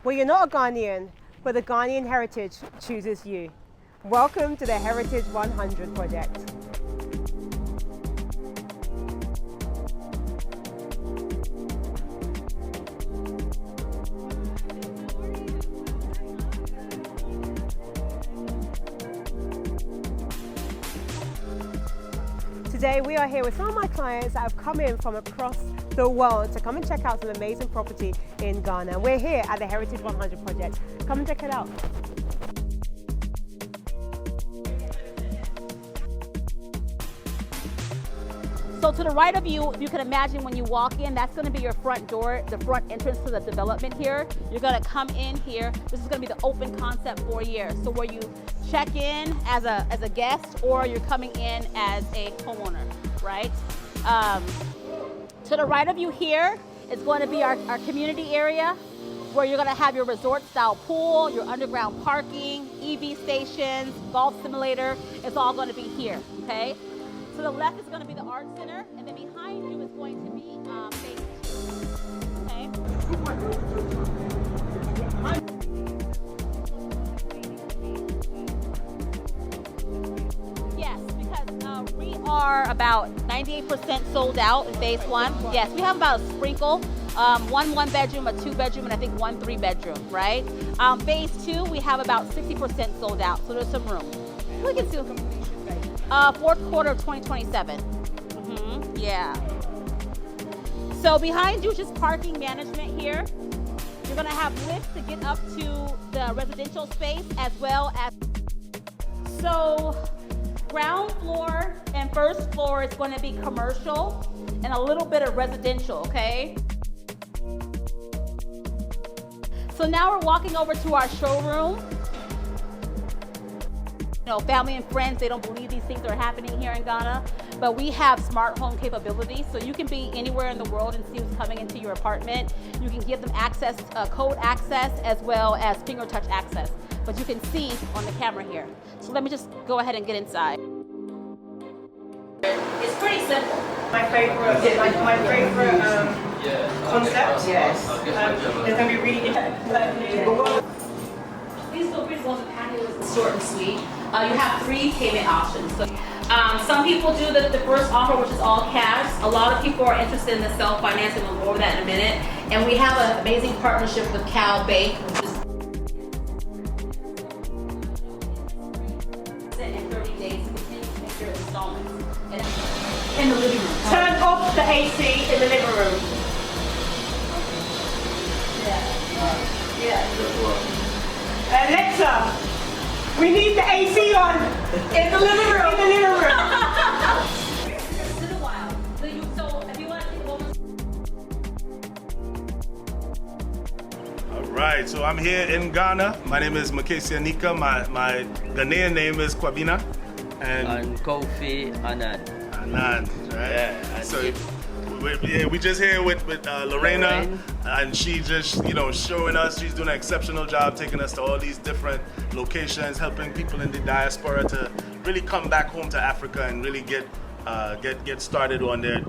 Well, you're not a Ghanaian, but the Ghanaian heritage chooses you. Welcome to the Heritage 100 project. Today we are here with some of my clients that have come in from across the world to come and check out some amazing property in Ghana. We're here at the Heritage 100 project. Come and check it out. So to the right of you, if you can imagine when you walk in, that's going to be your front door, the front entrance to the development here. You're going to come in here. This is going to be the open concept foyer. So where you check in as a guest or you're coming in as a homeowner, right? To the right of you here is going to be our community area where you're going to have your resort style pool, your underground parking, EV stations, golf simulator. It's all going to be here, okay? To the left is going to be the art center, and then behind you is going to be phase 2. Okay? Yes, because we are about 98% sold out in phase 1. Yes, we have about a sprinkle, one bedroom, a 2 bedroom, and I think 1 3 bedroom, right? Phase 2, we have about 60% sold out, so there's some room. Look at you. Fourth quarter of 2027. Yeah. So behind you is just parking management here. You're gonna have lifts to get up to the residential space as well as. So ground floor and first floor is going to be commercial and a little bit of residential, okay? So now we're walking over to our showroom. You know, family and friends, they don't believe these things are happening here in Ghana, but we have smart home capabilities, so you can be anywhere in the world and see who's coming into your apartment. You can give them access, code access, as well as finger touch access, but you can see on the camera here. So let me just go ahead and get inside. It's pretty simple. My favorite concept. Yes. It's gonna be really interesting. Please feel free to go to patios and short and sweet. You have 3 payment options. So, some people do the first offer, which is all cash. A lot of people are interested in the self-financing. We'll go over that in a minute. And we have an amazing partnership with Cal Bank, which is in 30 days to continue to make your installments. In the living room. Turn off the AC in the living room. Yeah. Alexa, we need the AC on in the living room. In the living room. It's been a while. So if you want to take over. All right, so I'm here in Ghana. My name is Makesi Anika. My Ghanaian name is Kwabena. And Kofi Anand. Anand, right? Yeah. And So we just here with Lorraine, and she just, you know, showing us, she's doing an exceptional job taking us to all these different locations, helping people in the diaspora to really come back home to Africa and really get started on their